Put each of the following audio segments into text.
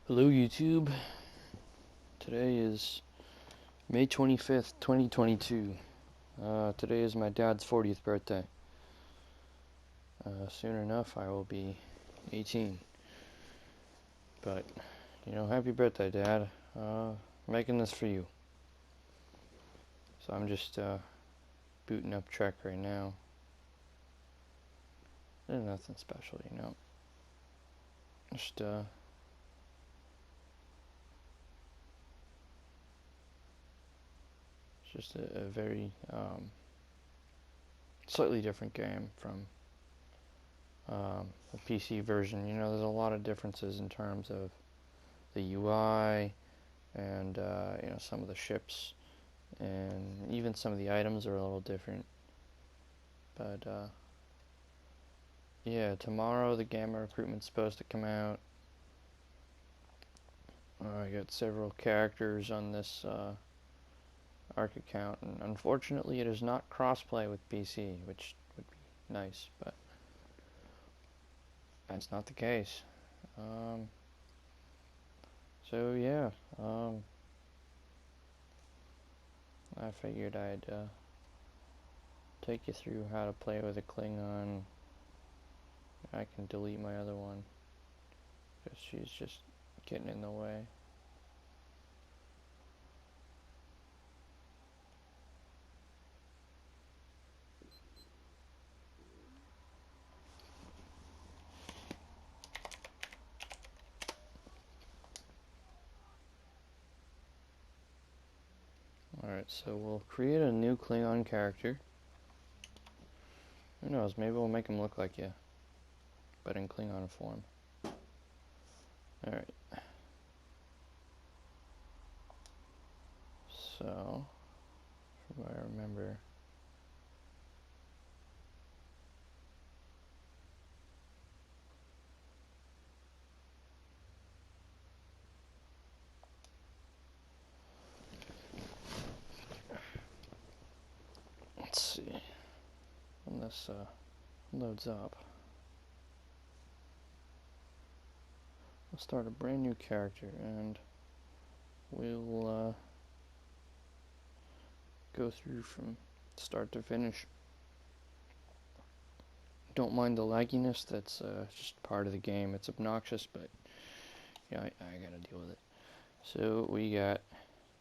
Hello YouTube. Today is May 25th, 2022. Today is my dad's 40th birthday. Soon enough I will be 18. But, happy birthday, Dad. Making this for you. So I'm just booting up Trek right now. There's nothing special, Just it's just a very slightly different game from the PC version. There's a lot of differences in terms of the UI and some of the ships, and even some of the items are a little different. But yeah, tomorrow the Gamma recruitment's supposed to come out. I got several characters on this ARC account, and unfortunately it is not crossplay with PC, which would be nice, but that's not the case. So yeah, I figured I'd take you through how to play with a Klingon. I can delete my other one because she's just getting in the way. Alright, so we'll create a new Klingon character. Who knows, maybe we'll make him look like you, but in Klingon form. Alright. So, from what I remember, let's see, when this loads up, we'll start a brand new character, and we'll go through from start to finish. Don't mind the lagginess, that's just part of the game. It's obnoxious, but yeah, I gotta deal with it. So we got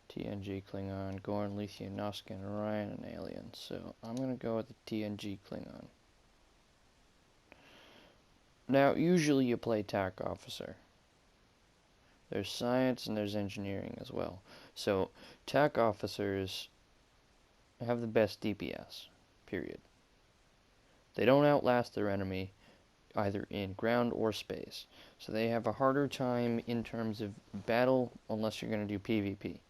TNG Klingon, Gorn, Lethean, Nuskin, Orion, and Alien. So I'm gonna go with the TNG Klingon. Now, usually you play TAC Officer. There's science and there's engineering as well. So TAC Officers have the best DPS, period. They don't outlast their enemy either in ground or space. So they have a harder time in terms of battle unless you're going to do PvP.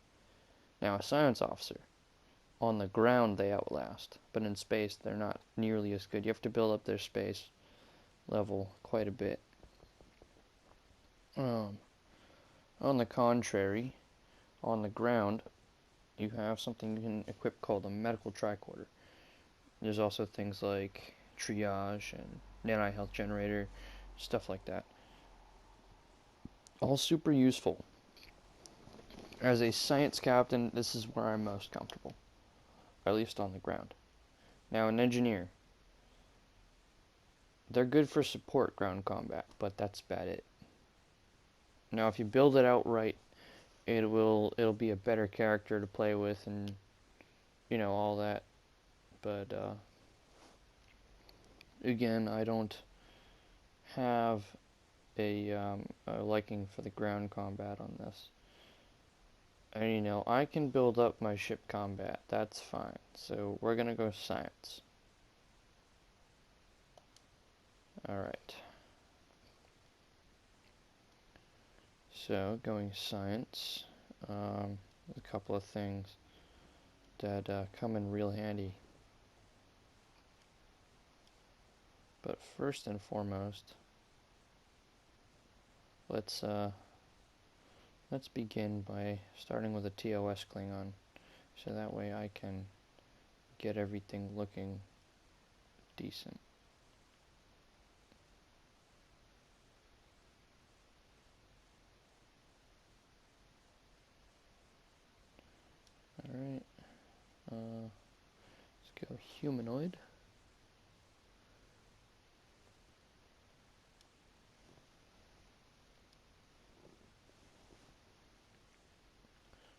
Now a science officer, on the ground they outlast, but in space they're not nearly as good. You have to build up their space level quite a bit. On the contrary, on the ground, you have something you can equip called a medical tricorder. There's also things like triage and anti-health generator, stuff like that. All super useful. As a science captain, this is where I'm most comfortable, at least on the ground. Now, an engineer, they're good for support ground combat, but that's about it. Now, if you build it out right, it'll be a better character to play with, and all that. But again, I don't have a liking for the ground combat on this. And I can build up my ship combat, that's fine. So we're gonna go science. Alright. So, going science, there's a couple of things that come in real handy. But first and foremost, let's begin by starting with a TOS Klingon, so that way I can get everything looking decent. Let's go humanoid.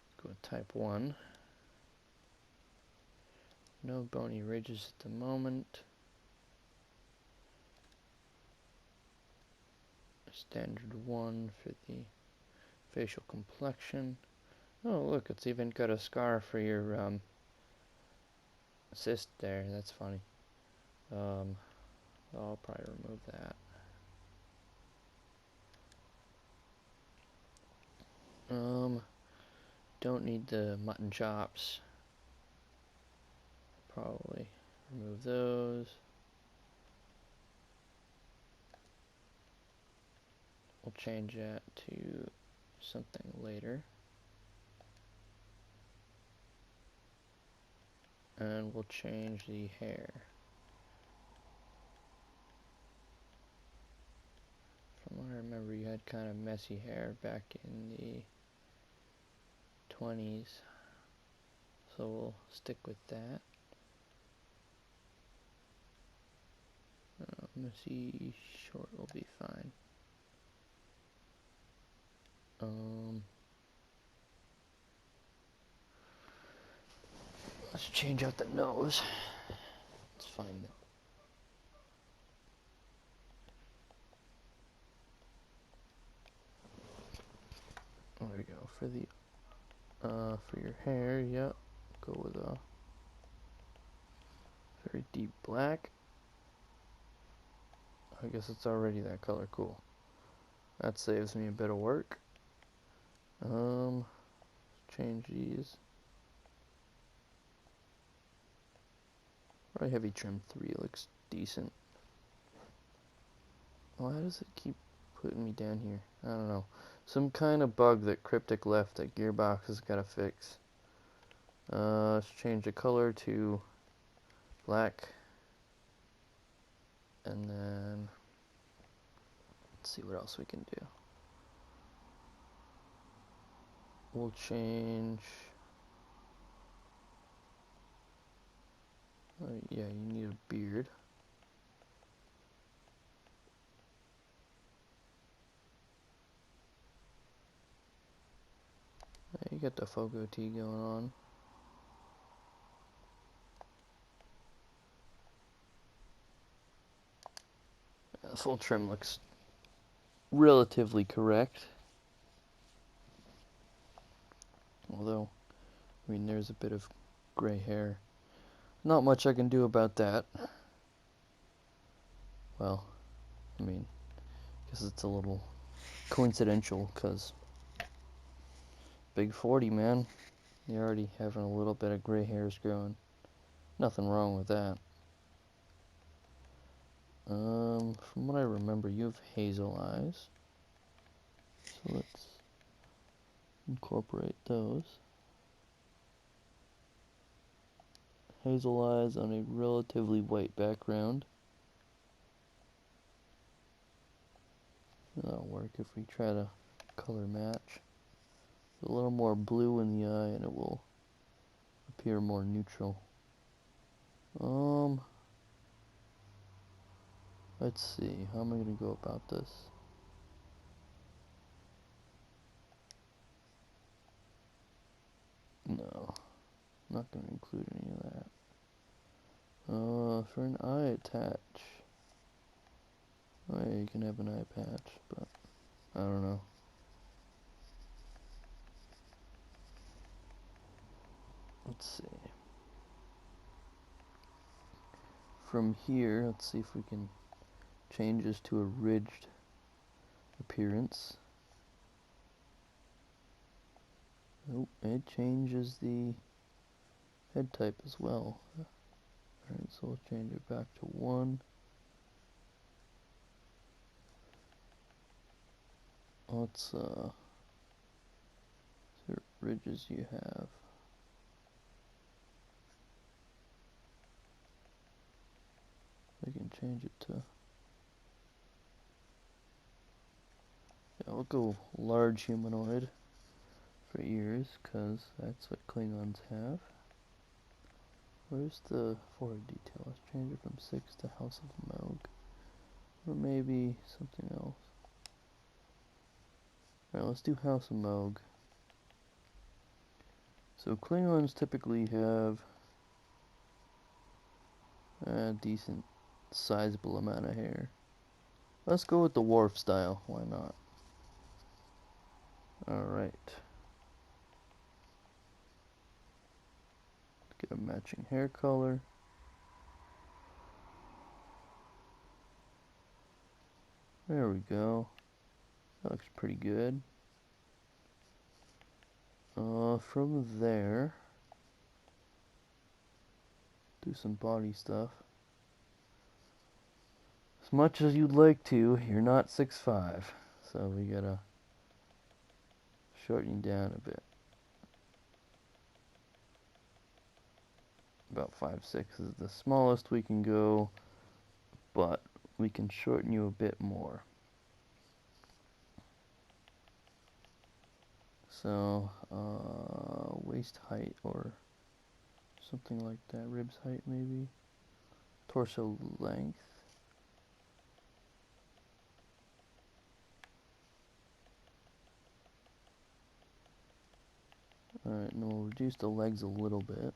Let's go with type 1. No bony ridges at the moment. Standard 1 for the facial complexion. Oh, look, it's even got a scar for your cyst there. That's funny. I'll probably remove that. Don't need the mutton chops. Probably remove those. We'll change that to something later. And we'll change the hair. From what I remember, you had kind of messy hair back in the 20s. So we'll stick with that. Messy short will be fine. Let's change out the nose. Let's find it. There we go. For the for your hair, yep. Go with a very deep black. I guess it's already that color. Cool. That saves me a bit of work. Change these. Probably heavy trim 3 looks decent. Why does it keep putting me down here? I don't know. Some kind of bug that Cryptic left that Gearbox has got to fix. Let's change the color to black. And then let's see what else we can do. We'll change. Yeah, you need a beard. You got the Fogo T going on. Yeah, the full trim looks relatively correct. Although, I mean, there's a bit of gray hair. Not much I can do about that. Well, I mean, I guess it's a little coincidental, because big 40, man. You're already having a little bit of gray hairs growing. Nothing wrong with that. From what I remember, you have hazel eyes. So let's incorporate those. Hazel eyes on a relatively white background. That'll work if we try to color match. A little more blue in the eye and it will appear more neutral. Let's see, how am I going to go about this? No, I'm not going to include any of that. For an eye attach. Oh yeah, you can have an eye patch, but I don't know. Let's see. From here, let's see if we can change this to a ridged appearance. Oh, it changes the head type as well. Alright, so we'll change it back to 1. Let's see what ridges you have. We can change it to, yeah, we'll go large humanoid for ears, because that's what Klingons have. Where's the forehead detail? Let's change it from 6 to House of Moog. Or maybe something else. Alright, let's do House of Moog. So Klingons typically have a decent, sizable amount of hair. Let's go with the Worf style. Why not? Alright. Get a matching hair color. There we go. That looks pretty good. From there, do some body stuff. As much as you'd like to, you're not 6'5", so we gotta shorten you down a bit. About 5'6" is the smallest we can go, but we can shorten you a bit more. So, waist height or something like that, ribs height maybe, torso length. Alright, and we'll reduce the legs a little bit.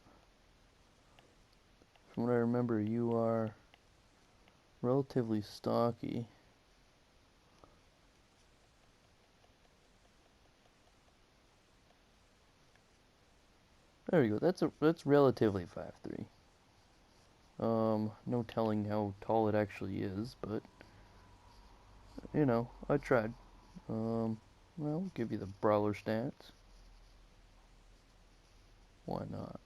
From what I remember, you are relatively stocky. There we go. That's relatively 5'3". No telling how tall it actually is, but you know, I tried. Well, we'll give you the brawler stats. Why not?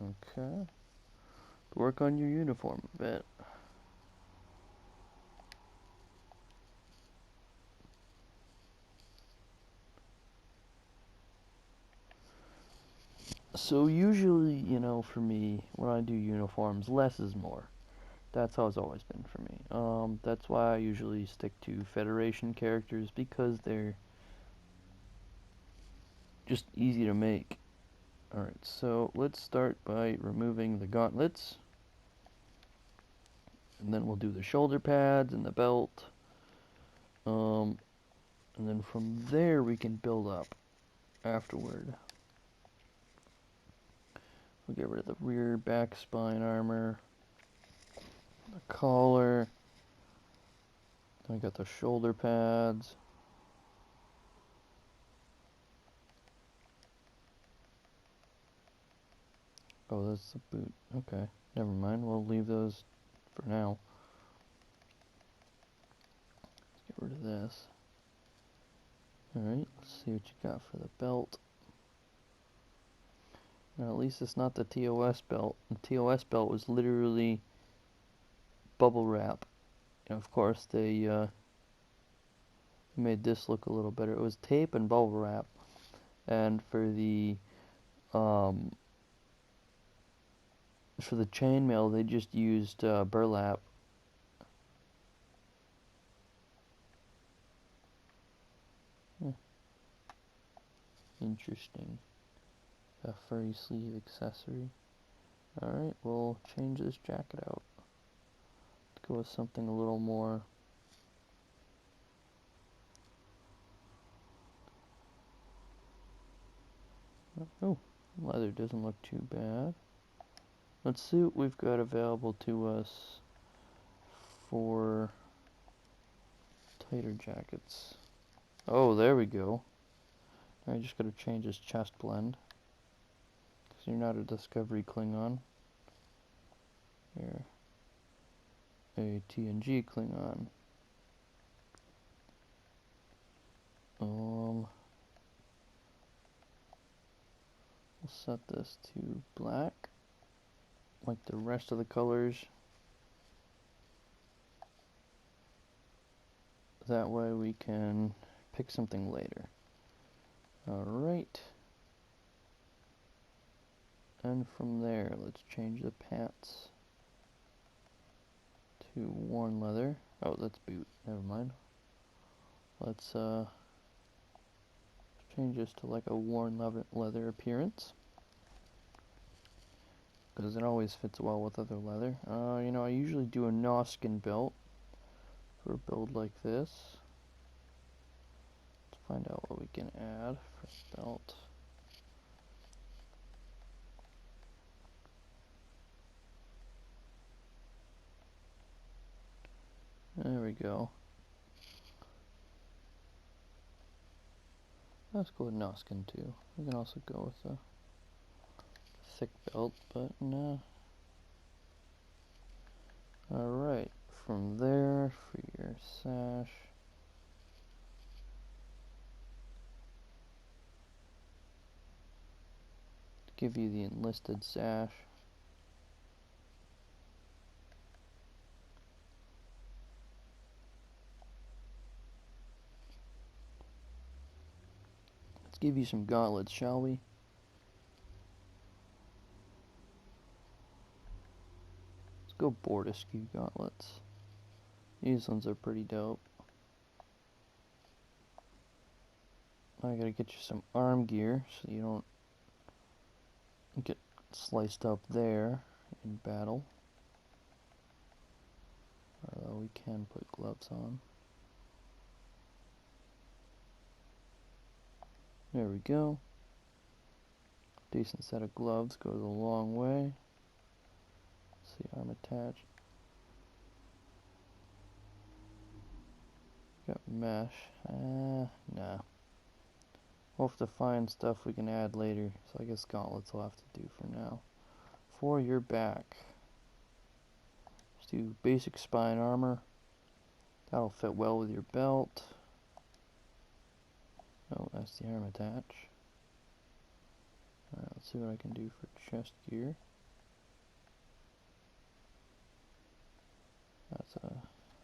Okay. Work on your uniform a bit. So usually, you know, for me, when I do uniforms, less is more. That's how it's always been for me. That's why I usually stick to Federation characters, because they're just easy to make. Alright, so let's start by removing the gauntlets. And then we'll do the shoulder pads and the belt. And then from there we can build up afterward. We'll get rid of the rear back spine armor, the collar. Then we got the shoulder pads. Oh, that's the boot. Okay, never mind. We'll leave those for now. Let's get rid of this. Alright, let's see what you got for the belt. Now, at least it's not the TOS belt. The TOS belt was literally bubble wrap. And of course, they made this look a little better. It was tape and bubble wrap. And for the chainmail, they just used burlap. Interesting. A furry sleeve accessory. Alright, we'll change this jacket out. Let's go with something a little more. Oh, leather doesn't look too bad. Let's see what we've got available to us for tighter jackets. Oh, there we go. Now I just gotta change his chest blend, because you're not a Discovery Klingon. You're a TNG Klingon. We'll set this to black, like the rest of the colors. That way we can pick something later. Alright. And from there, let's change the pants to worn leather. Oh, that's boot. Never mind. Let's change this to like a worn leather appearance, because it always fits well with other leather. You know, I usually do a Noskin belt for a build like this. Let's find out what we can add for a belt. There we go. Let's go with Noskin too. We can also go with a thick belt, but no. Alright, from there, for your sash, give you the enlisted sash. Let's give you some gauntlets, shall we? Let's go Bordeaux gauntlets. These ones are pretty dope. I gotta get you some arm gear so you don't get sliced up there in battle. Although we can put gloves on. There we go. Decent set of gloves goes a long way. Let's see, arm attached. Got mesh. Nah. We'll have to find stuff we can add later, so I guess gauntlets will have to do for now. For your back, let's do basic spine armor. That'll fit well with your belt. Oh, that's the arm attach. Alright, let's see what I can do for chest gear.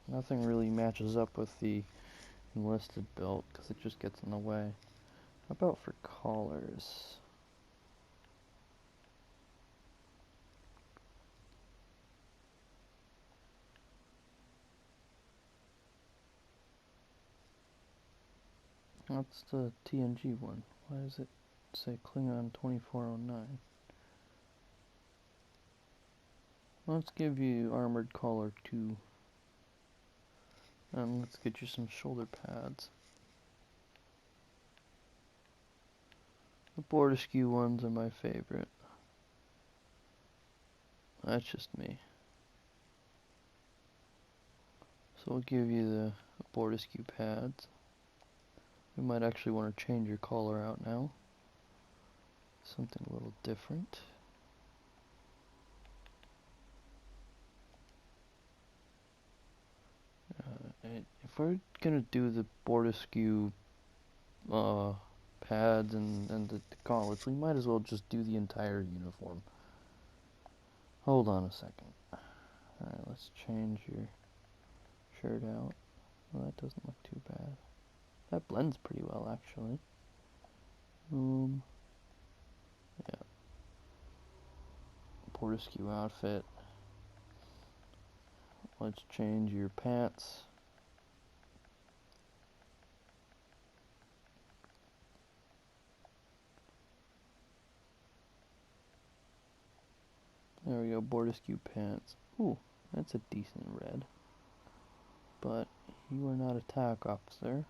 Nothing really matches up with the enlisted belt because it just gets in the way. How about for collars? What's the TNG one? Why does it say Klingon 2409? Let's give you armored collar 2. And let's get you some shoulder pads. The Bordeaux ones are my favorite. That's just me. So we'll give you the Bordeaux pads. We might actually want to change your collar out now. Something a little different. If we're gonna do the Bordeaux pads and the gauntlets, we might as well just do the entire uniform. Hold on a second. Alright, let's change your shirt out. Well, that doesn't look too bad. That blends pretty well, actually. Yeah. Bordeaux outfit. Let's change your pants. There we go, Bordeaux pants. Ooh, that's a decent red. But you are not a TAC officer.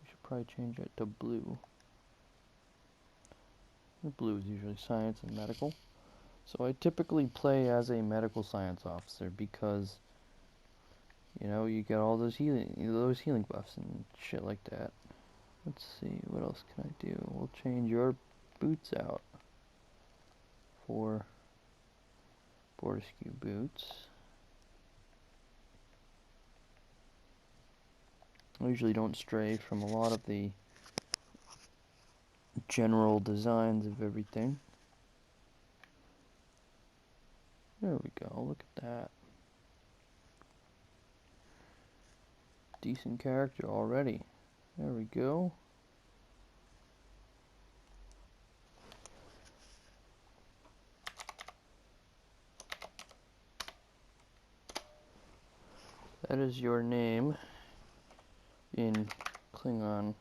We should probably change it to blue. The blue is usually science and medical. So I typically play as a medical science officer because, you know, you get all those healing buffs and shit like that. Let's see, what else can I do? We'll change your boots out for Bordeaux boots. I usually don't stray from a lot of the general designs of everything. There we go, look at that. Decent character already. There we go. The That is your name in Klingon.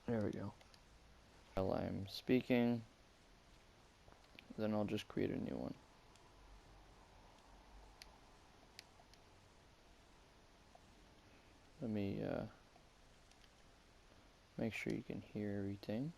There we go. While I'm speaking, then I'll just create a new one. Let me make sure you can hear everything.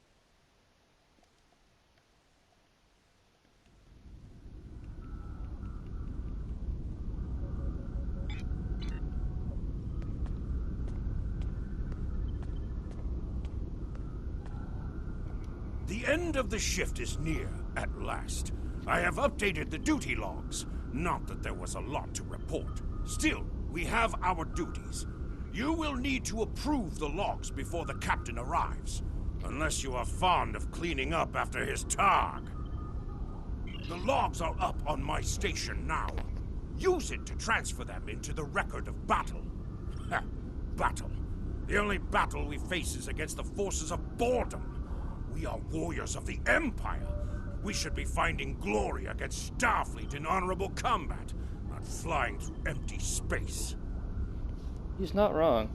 The end of the shift is near, at last. I have updated the duty logs. Not that there was a lot to report. Still, we have our duties. You will need to approve the logs before the captain arrives. Unless you are fond of cleaning up after his targ. The logs are up on my station now. Use it to transfer them into the record of battle. Ha! Battle. The only battle we face is against the forces of boredom. We are warriors of the Empire. We should be finding glory against Starfleet in honorable combat, not flying through empty space. He's not wrong.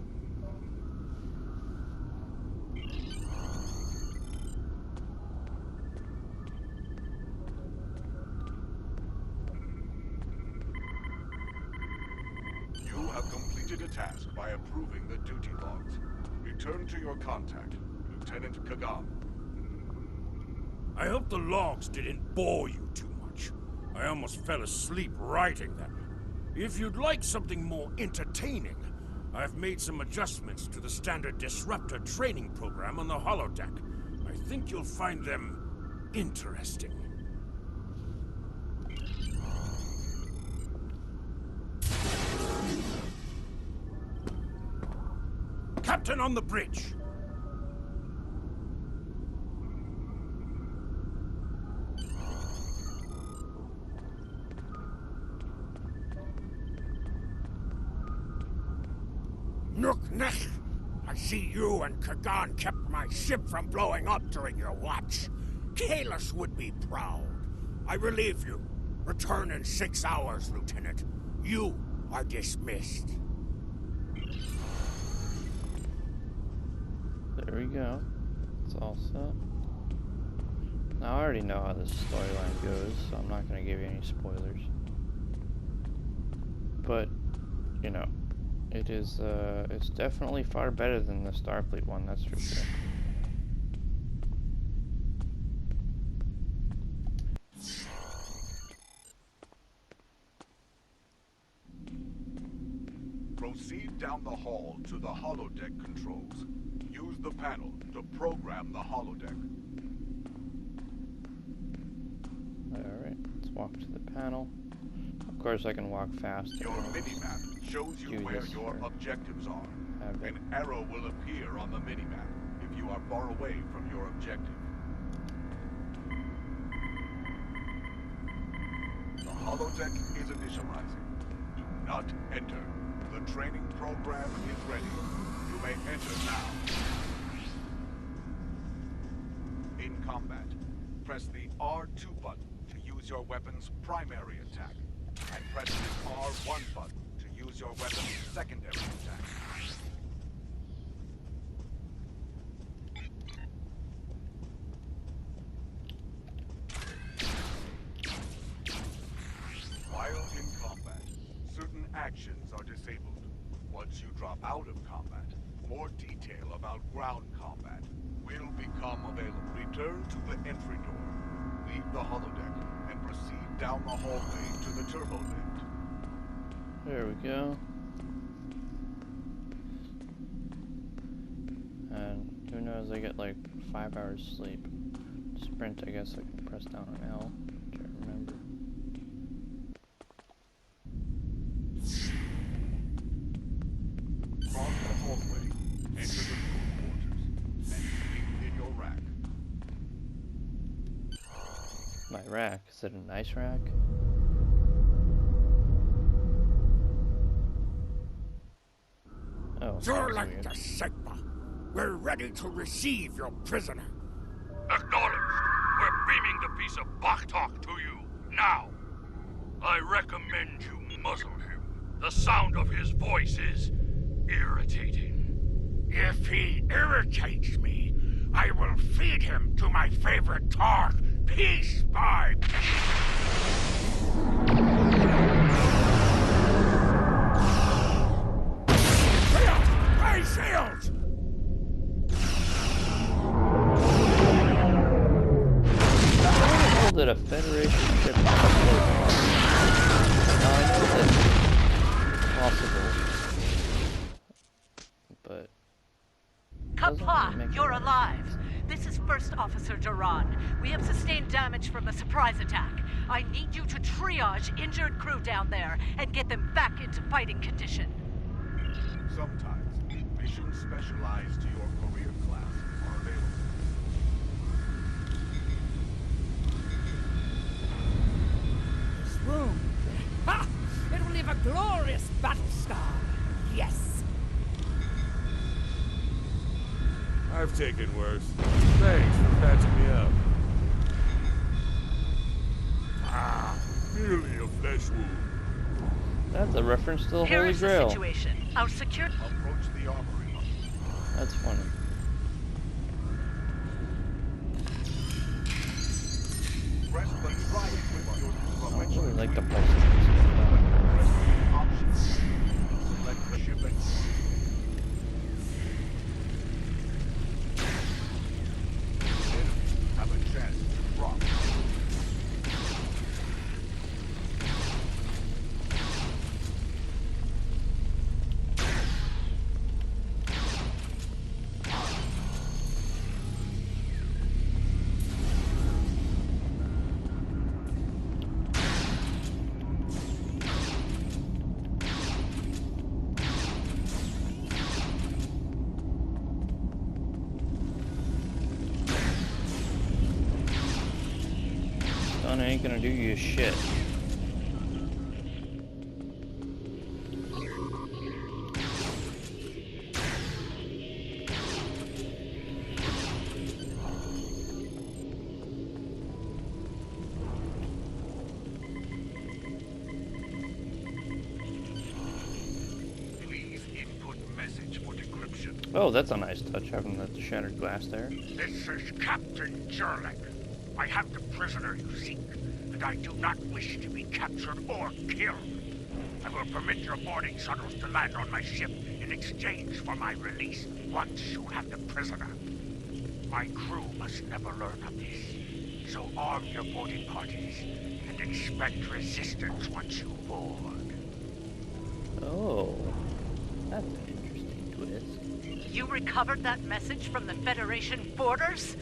You have completed a task by approving the duty logs. Return to your contact, Lieutenant Kagan. I hope the logs didn't bore you too much. I almost fell asleep writing them. If you'd like something more entertaining, I've made some adjustments to the standard disruptor training program on the holodeck. I think you'll find them interesting. Captain on the bridge! Nook-nech! I see you and Kagan kept my ship from blowing up during your watch. Kahless would be proud. I relieve you. Return in 6 hours, Lieutenant. You are dismissed. There we go. It's all set. Now I already know how this storyline goes, so I'm not going to give you any spoilers. But, you know, it is, it's definitely far better than the Starfleet one, that's for sure. Proceed down the hall to the holodeck controls. Use the panel to program the holodeck. Alright, let's walk to the panel. Of course I can walk fast. Your mini-map shows you where your objectives are. An arrow will appear on the mini-map if you are far away from your objective. The holodeck is initializing. Do not enter. The training program is ready. You may enter now. In combat, press the R2 button to use your weapon's primary attack, and press the R1 button to use your weapon's secondary attack. While in combat, certain actions are disabled. Once you drop out of combat, more detail about ground combat will become available. Return to the entry door, leave the holodeck, and proceed down the hallway to the turbo lift. There we go. And who knows, I get like 5 hours sleep. Sprint, I guess I can press down on L. Can't remember. Cross the hallway, enter the crew quarters, and sleep in your rack. My rack, is it a nice rack? Oh, You're that's like weird. the Sigma. We're ready to receive your prisoner. Acknowledged. We're beaming the piece of Bachtalk to you, now. I recommend you muzzle him. The sound of his voice is irritating. If he irritates me, I will feed him to my favorite targ, piece by Shield! My shield! How did a Federation ship float? Now I know that's possible, but Kapla, make you're sense. alive. This is First Officer Duran. We have sustained damage from a surprise attack. I need you to triage injured crew down there and get them back into fighting condition. Sometimes, missions specialized to your career class are available. This room. Ha! It will leave a glorious battle scar. Yes. I've taken worse. Thanks for patching me up. Merely a flesh wound. That's a reference to the Here Holy is the Grail. situation. Our secure... Approach the armory. That's funny. Press the triangle with your I really conventional like the Press place. the options. Select the ship and enemies have a chance to drop. Stun ain't gonna do you shit. Please input message for decryption. Oh, that's a nice touch, having the shattered glass there. This is Captain Jurlik. I have the prisoner you seek, and I do not wish to be captured or killed. I will permit your boarding shuttles to land on my ship in exchange for my release once you have the prisoner. My crew must never learn of this, so arm your boarding parties and expect resistance once you board. Oh, that's an interesting twist. You recovered that message from the Federation borders?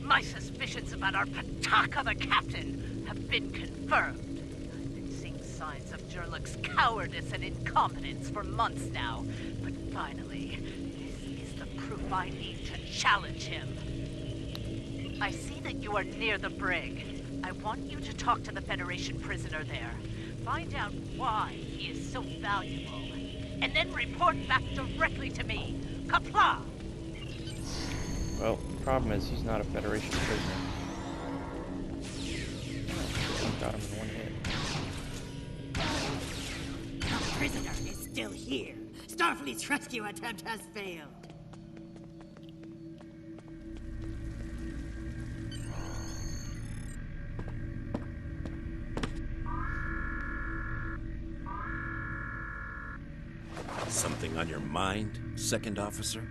My suspicions about our Pataka the Captain have been confirmed. I've been seeing signs of Jurlik's cowardice and incompetence for months now. But finally, this is the proof I need to challenge him. I see that you are near the brig. I want you to talk to the Federation prisoner there. Find out why he is so valuable. And then report back directly to me. Kapla! Well, the problem is he's not a Federation prisoner. I got him in one hit. The prisoner is still here. Starfleet's rescue attempt has failed. Something on your mind, Second Officer?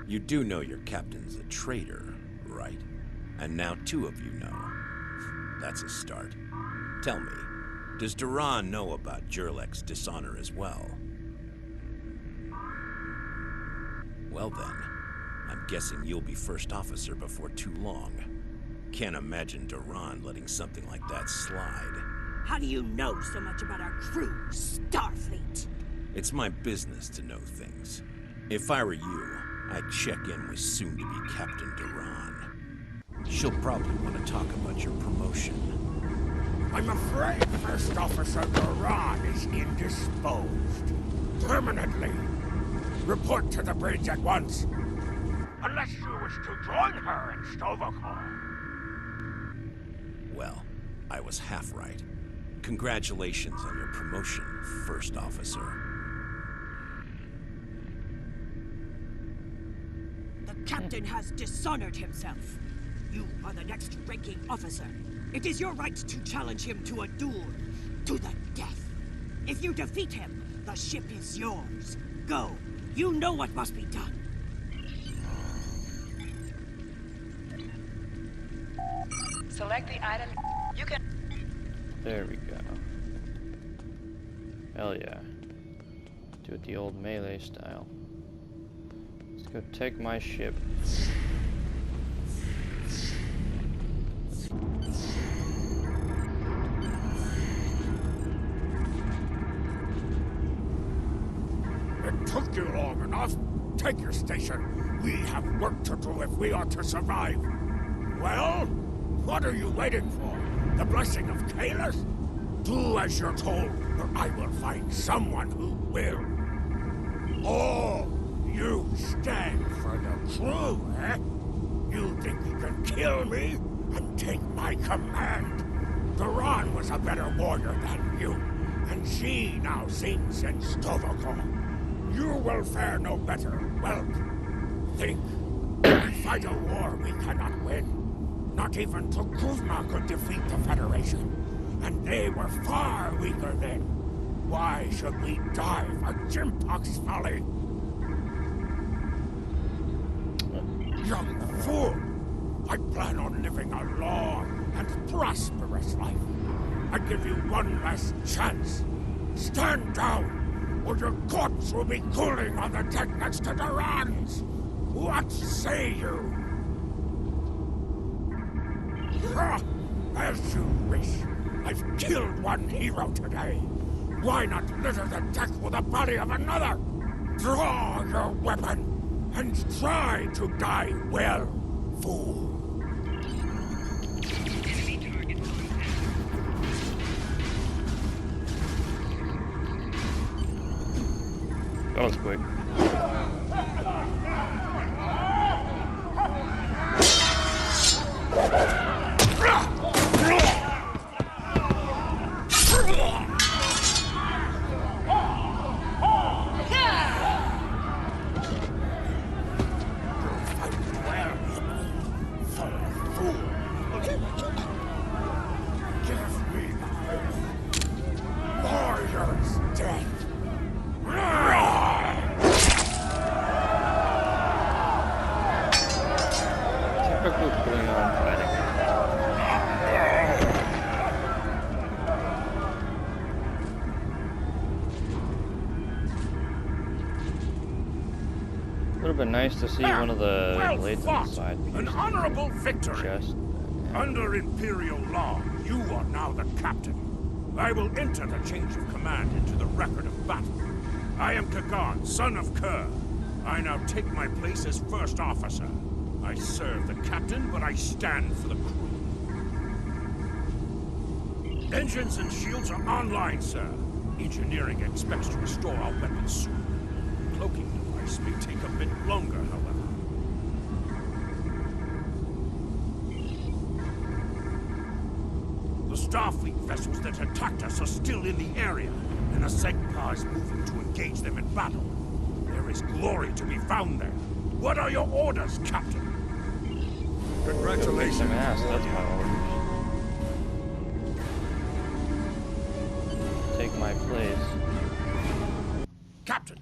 You do know your captain's a traitor, right? And now two of you know. That's a start. Tell me, does Duran know about Jurlik's dishonor as well? Well then, I'm guessing you'll be first officer before too long. Can't imagine Duran letting something like that slide. How do you know so much about our crew, Starfleet? It's my business to know things. If I were you, I'd check in with soon-to-be Captain Duran. She'll probably want to talk about your promotion. I'm afraid First Officer Duran is indisposed. permanently. Report to the bridge at once. Unless you wish to join her in Stovokor. Well, I was half right. Congratulations on your promotion, First Officer. The captain has dishonored himself. You are the next ranking officer. It is your right to challenge him to a duel, to the death. If you defeat him, the ship is yours. Go. You know what must be done. Select the item. You can. There we go. Hell yeah. Do it the old melee style. Let's go take my ship. It took you long enough. Take your station. We have work to do if we are to survive. Well, what are you waiting for? The blessing of Kalis? Do as you're told, or I will find someone who will. Oh, you stand for the crew, eh? You think you can kill me and take my command? Duran was a better warrior than you, and she now sings in Stovokor. You will fare no better, whelp. Think. We fight a war we cannot win. Not even Tukuzma could defeat the Federation. And they were far weaker then. Why should we die for Jimpok's folly? Young fool! I plan on living a long and prosperous life. I give you one last chance. Stand down, or your corpse will be cooling on the deck next to Duran's. What say you? As you wish. I've killed one hero today. Why not litter the deck with the body of another? Draw your weapon and try to die well, fool. That was quick. Would have been nice to see one of the blades on the side. An honorable victory. Chest. Under Imperial law, you are now the captain. I will enter the change of command into the record of battle. I am Kagan, son of Kerr. I now take my place as first officer. I serve the captain, but I stand for the crew. Engines and shields are online, sir. Engineering expects to restore our weapons soon. Cloaking device may take a bit longer, however. The Starfleet vessels that attacked us are still in the area, and the Segpa is moving to engage them in battle. There is glory to be found there. What are your orders, Captain? Congratulations. That's my orders. Take my place. Captain,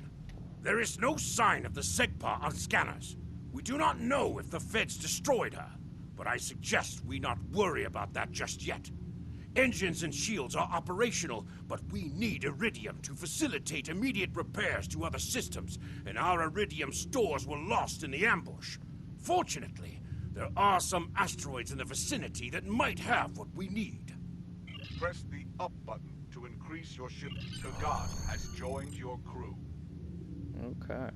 there is no sign of the Segpa on scanners. We do not know if the Feds destroyed her, but I suggest we not worry about that just yet. Engines and shields are operational, but we need Iridium to facilitate immediate repairs to other systems, and our Iridium stores were lost in the ambush. Fortunately, there are some asteroids in the vicinity that might have what we need. Press the up button to increase your ship. Kagan has joined your crew. Okay.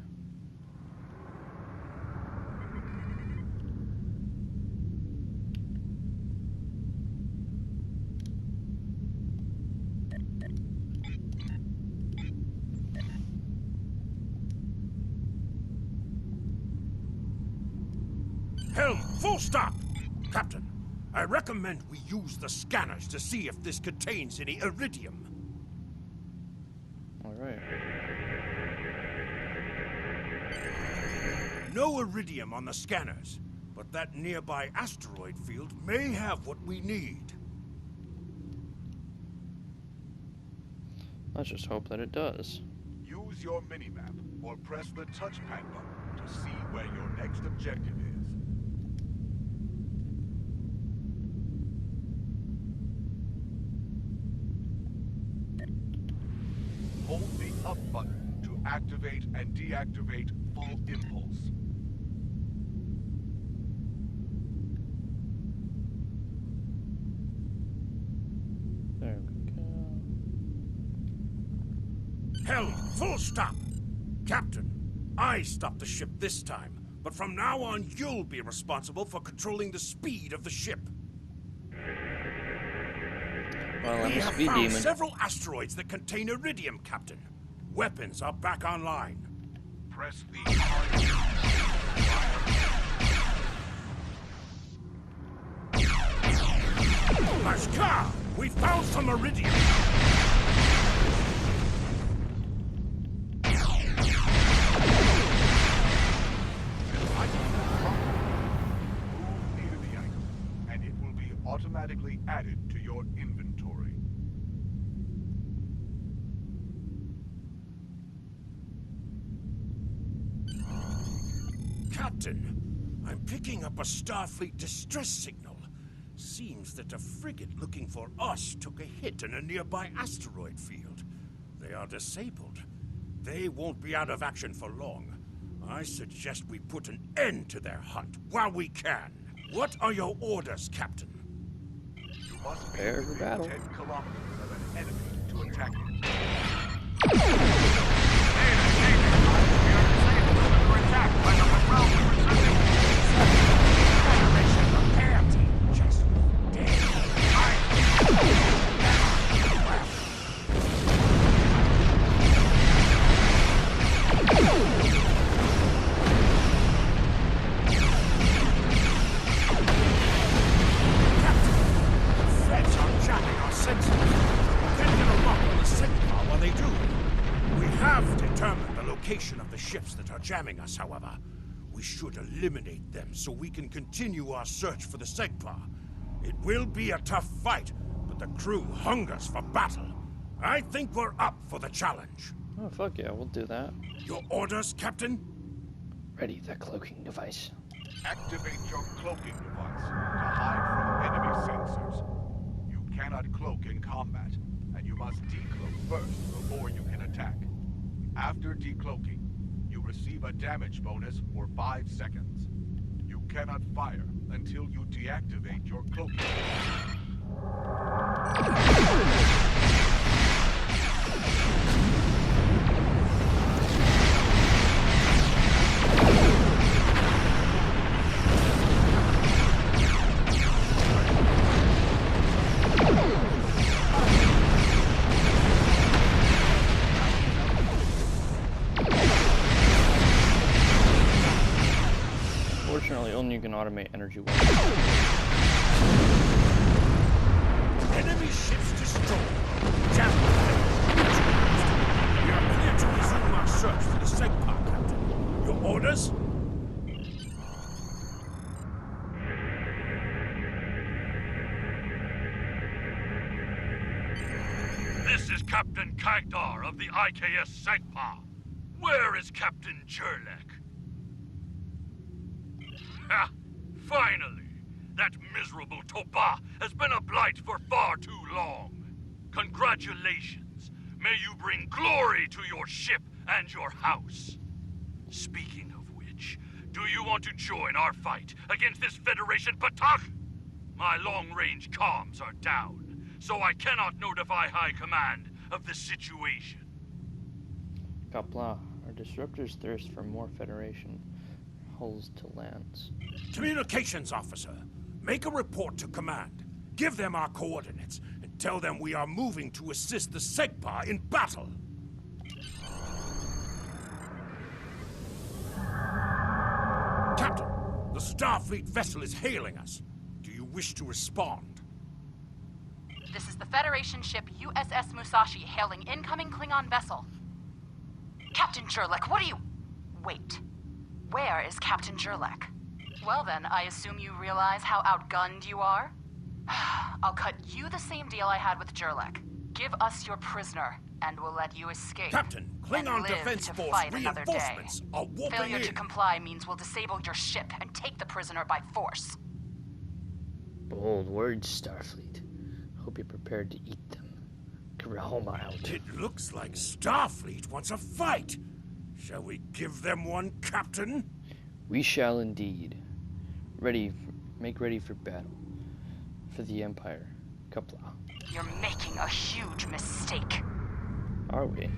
Helm, full stop! Captain, I recommend we use the scanners to see if this contains any iridium. Alright. No iridium on the scanners, but that nearby asteroid field may have what we need. Let's just hope that it does. Use your minimap or press the touchpad button to see where your next objective is. Hold the up button to activate and deactivate full impulse. There we go. Helm, full stop! Captain, I stopped the ship this time, but from now on you'll be responsible for controlling the speed of the ship. Well, I'm We a have speed found demon. several asteroids that contain iridium, Captain. Weapons are back online. Press the Lashkar, we found some iridium. Move near the item, and it will be automatically added to your inventory. Captain, I'm picking up a Starfleet distress signal. Seems that a frigate looking for us took a hit in a nearby asteroid field. They are disabled. They won't be out of action for long. I suggest we put an end to their hunt while we can. What are your orders, Captain? You must be Prepare for within battle. 10 kilometers of an enemy to attack it. Threats are jamming our senses. Get them up on the signal while they do. We have determined the location of the ships that are jamming us, however. We should eliminate them so we can continue our search for the Segpa. It will be a tough fight, but the crew hungers for battle. I think we're up for the challenge. Oh, fuck yeah, we'll do that. Your orders, Captain? Ready the cloaking device. Activate your cloaking device to hide from enemy sensors. You cannot cloak in combat, and you must decloak first before you can attack. After decloaking, you receive a damage bonus for 5 seconds. You cannot fire until you deactivate your cloaking device. Fortunately, only you can automate energy weapons. Enemy ships destroyed. Jamming. We are clear to resume our search for the Segpa, Captain. Your orders? This is Captain Kagdar of the IKS Sagpa. Where is Captain Jurlek? Ha! Finally! That miserable Toba has been a blight for far too long. Congratulations! May you bring glory to your ship and your house. Speaking of which, do you want to join our fight against this Federation Patak? My long-range comms are down, so I cannot notify High Command of the situation. Kapla, our disruptors thirst for more Federation hulls to lands. Communications officer, make a report to command. Give them our coordinates and tell them we are moving to assist the Segpa in battle. Captain, the Starfleet vessel is hailing us. Do you wish to respond? This is the Federation ship USS Musashi hailing incoming Klingon vessel. Captain Jurlek, what are you... Wait. Where is Captain Jurlek? Well then, I assume you realize how outgunned you are? I'll cut you the same deal I had with Jurlek. Give us your prisoner, and we'll let you escape. Captain, Klingon Defense Force reinforcements are warping Failure in. to comply means we'll disable your ship and take the prisoner by force. Bold words, Starfleet. Hope you're prepared to eat them. Grahoma out. It looks like Starfleet wants a fight. Shall we give them one, Captain? We shall indeed. Make ready for battle. For the Empire. Kapla. You're making a huge mistake. Are we?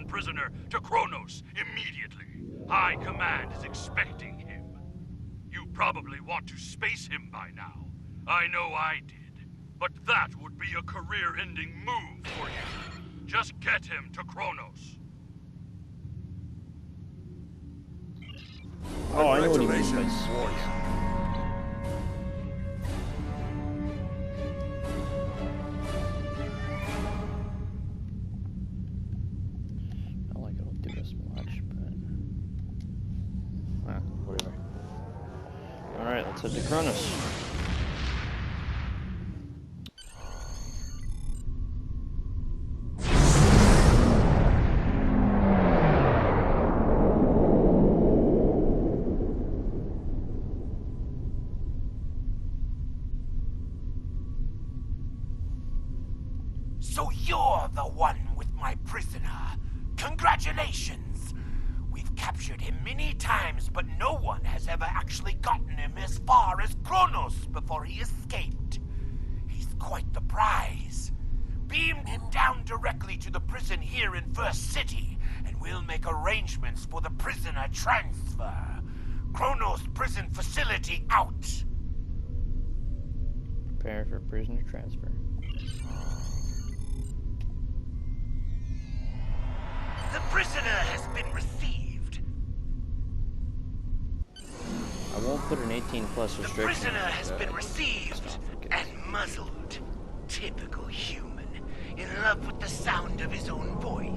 Prisoner to Kronos immediately. High Command is expecting him. You probably want to space him by now. I know I did. But that would be a career-ending move for you. Just get him to Kronos. Oh, I know what he means by Congratulations, space. warrior. Not like it'll do as much, but whatever. All right, let's head to Kronos. So you're the one with my prisoner. Congratulations! We've captured him many times, but no one has ever actually gotten him as far as Kronos before he escaped. He's quite the prize. Beam him down directly to the prison here in First City, and we'll make arrangements for the prisoner transfer. Kronos prison facility out. Prepare for prisoner transfer. The prisoner has been received. I won't put an 18+ The restriction. prisoner has been received Esophagus. and muzzled. Typical human, in love with the sound of his own voice.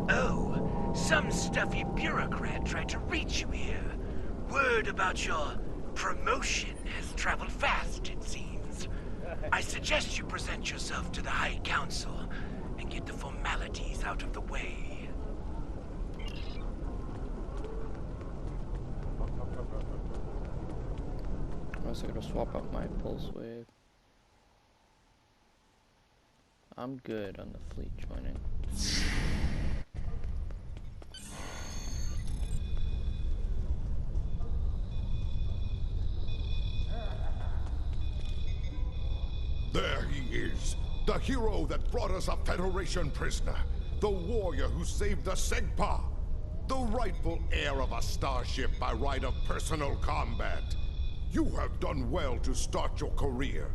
Oh, some stuffy bureaucrat tried to reach you here. Word about your promotion has traveled fast, it seems. I suggest you present yourself to the High Council and get the formalities out of the way. I'm also gonna swap out my pulse wave. I'm good on the fleet joining. There he is. The hero that brought us a Federation prisoner. The warrior who saved the Segpa. The rightful heir of a starship by right of personal combat. You have done well to start your career.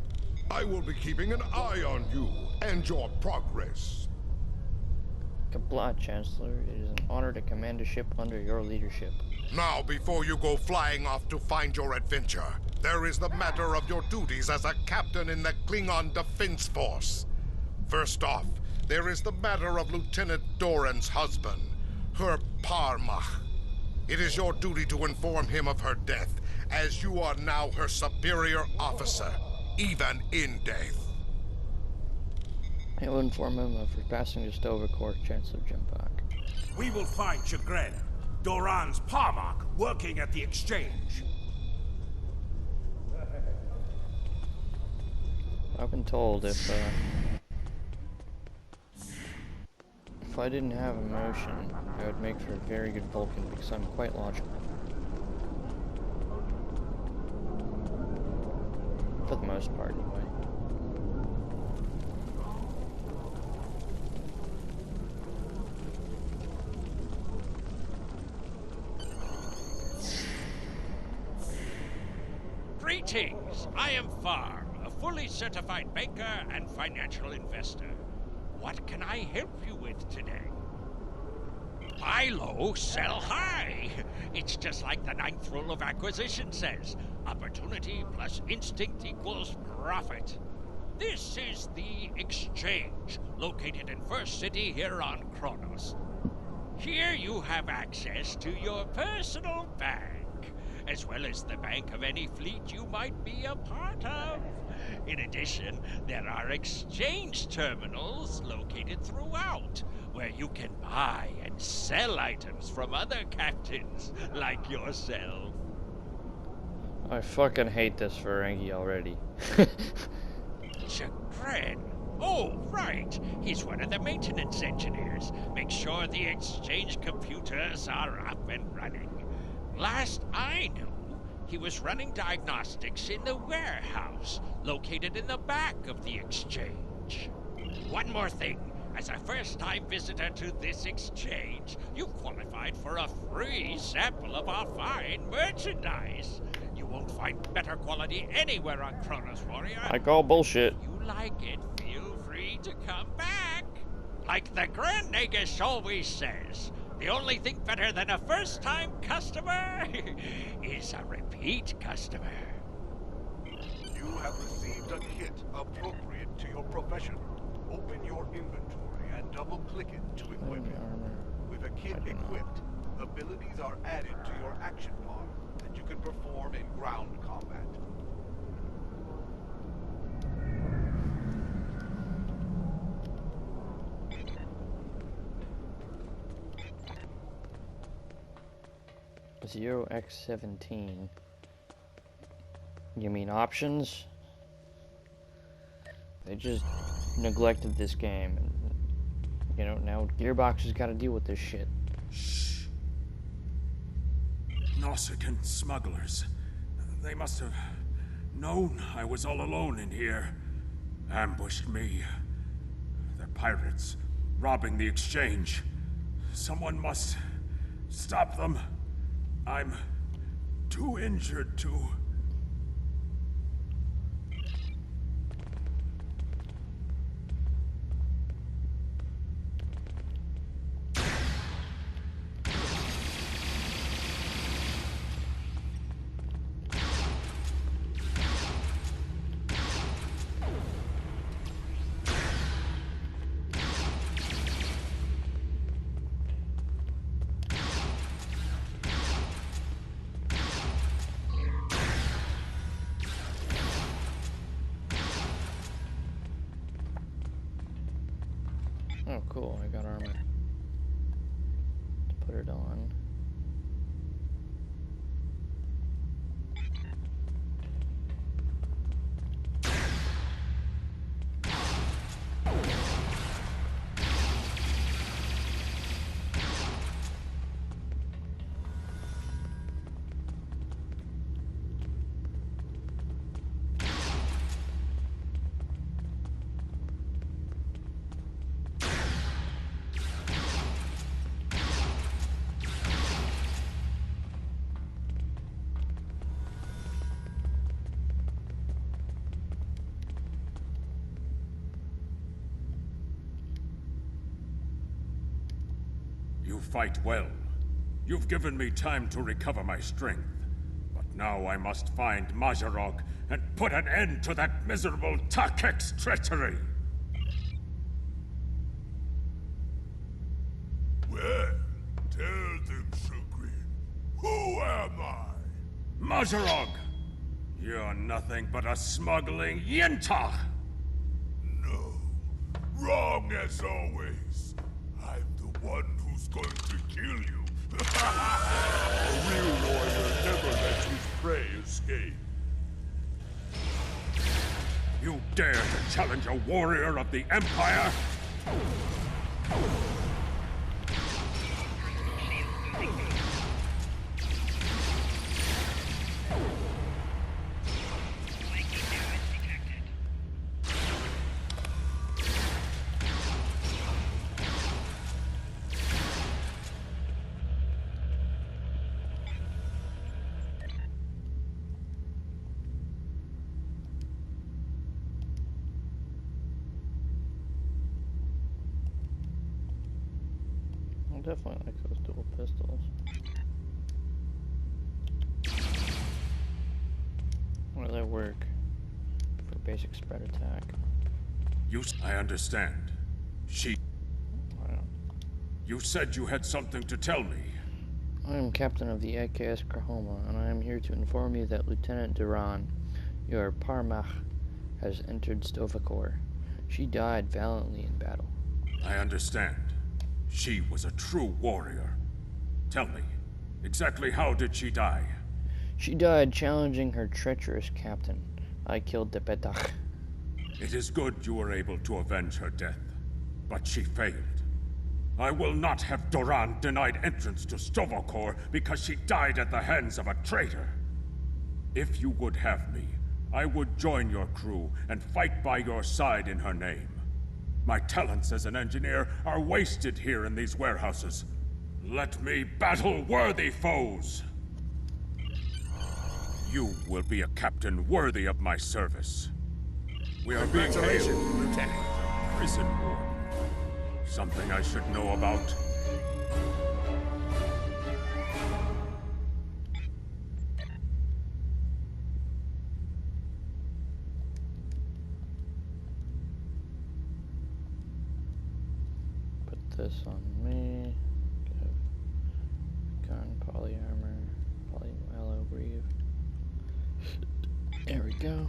I will be keeping an eye on you and your progress. Kapla, Chancellor. It is an honor to command a ship under your leadership. Now, before you go flying off to find your adventure, There is the matter of your duties as a captain in the Klingon Defense Force. First off, there is the matter of Lieutenant Doran's husband, her Parmach. It is your duty to inform him of her death, as you are now her superior officer, even in death. I will inform him of her passing just over course chance of jump back. We will find Chagrin, Doran's Parmach, working at the exchange. I've been told if I didn't have emotion, I would make for a very good Vulcan because I'm quite logical. For the most part, anyway. Greetings! I am Farm, a fully certified banker and financial investor. What can I help you with today? Buy low, sell high. It's just like the 9th rule of acquisition says. Opportunity plus instinct equals profit. This is the exchange, located in First City here on Kronos. Here you have access to your personal bank, as well as the bank of any fleet you might be a part of. In addition, there are exchange terminals located throughout, where you can buy and sell items from other captains like yourself. I fucking hate this Ferengi already. Chagrin? Oh, right. He's one of the maintenance engineers. Make sure the exchange computers are up and running. Last I knew, he was running diagnostics in the warehouse, located in the back of the exchange. One more thing. As a first-time visitor to this exchange, you qualified for a free sample of our fine merchandise. You won't find better quality anywhere on Kronos, Warrior. I call bullshit. If you like it, feel free to come back. Like the Grand Nagus always says, the only thing better than a first-time customer is a repeat customer. You have received a kit appropriate to your profession. Open your inventory and double-click it to equip it. With a kit equipped, abilities are added to your action bar that you can perform in ground combat. Zero X17. You mean options? They just neglected this game, and you know, now Gearbox has got to deal with this shit. Shh. Nausicaan smugglers. They must have known I was all alone in here. Ambushed me. They're pirates, robbing the exchange. Someone must stop them. I'm too injured to... Oh, cool, I got armor. Let's put it on. You fight well. You've given me time to recover my strength. But Now I must find Majorog and put an end to that miserable Takek's treachery. Well, tell them, Sugrin. Who am I? Majorog! You're nothing but a smuggling Yintach! No. Wrong as always. I'm the one who's going to kill you. A real warrior never lets his prey escape. You dare to challenge a warrior of the Empire? I definitely like those dual pistols. How do they work for basic spread attack? I understand. You said you had something to tell me. I am captain of the AKS Krahoma, and I am here to inform you that Lieutenant Duran, your Parmach, has entered Stovacor. She died valiantly in battle. I understand. She was a true warrior. Tell me, exactly how did she die? She died challenging her treacherous captain. I killed the Petach. It is good you were able to avenge her death, but she failed. I will not have Doran denied entrance to Stovacor because she died at the hands of a traitor. If you would have me, I would join your crew and fight by your side in her name. My talents as an engineer are wasted here in these warehouses. Let me battle worthy foes! You will be a captain worthy of my service. We are being hailed, Lieutenant. prison ward. Something I should know about? Put this on me. Give gun, poly armor, poly alloy weave. There we go.